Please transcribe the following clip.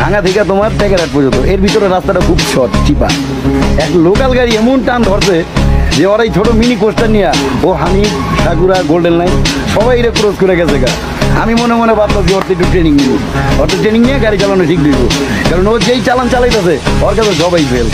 ভাঙা থেকে তোমার টেকেরহাট পর্যন্ত, এর ভিতরে রাস্তাটা খুব শর্ট চিপা। এক লোকাল গাড়ি এমন টান ধরছে যে ওরাই ছোট মিনি কোস্টার নিয়ে ও হানিফ সাকুরা গোল্ডেন লাইন সবাই এটা ক্রস করে গেছে গা। আমি মনে মনে ভাবলাম যে ওর তো একটু ট্রেনিং নিব, ওর তো ট্রেনিং নিয়ে গাড়ি চালানো শিখ দিব, কারণ ও যেই চালান চালাইতেছে ওর কাছে সবাই ফেল।